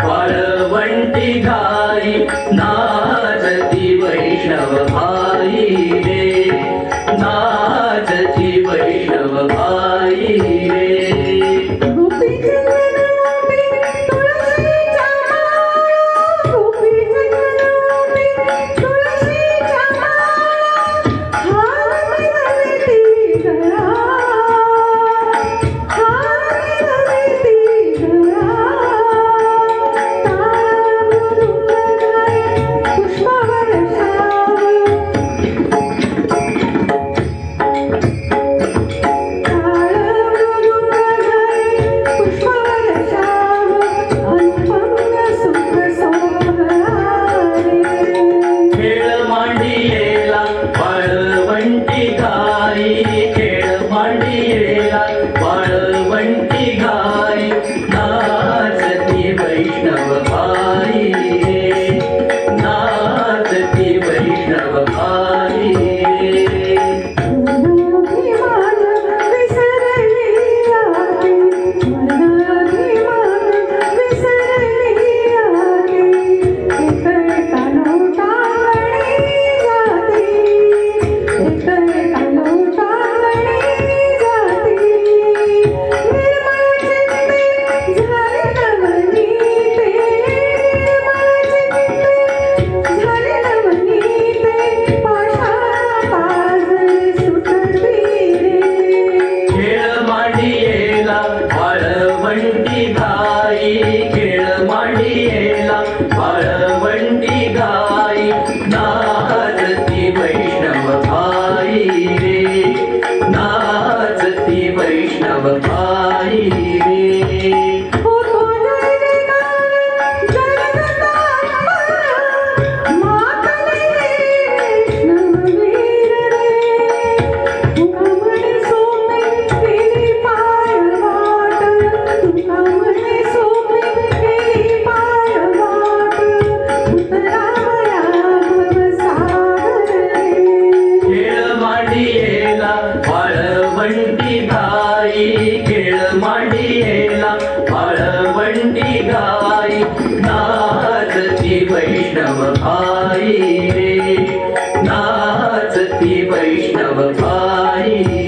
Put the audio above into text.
वाळवंटी घाई नाचती वैष्णव भाई रे, नाचती वैष्णव भाई रे. वाळवंटी घाई नाचती वैष्णव भाई रे, नाचती वैष्णव भाई रे. वाळवंटी घाई खेळ मांडियेला, वाळवंटी घाई नाचती वैष्णव भाई रे, नाचती वैष्णव भाई रे. वाळवंटी घाई खेळ मांडियेला, वाळवंटी घाई नाचती वैष्णव भाई रे, नाचती वैष्णव भाई.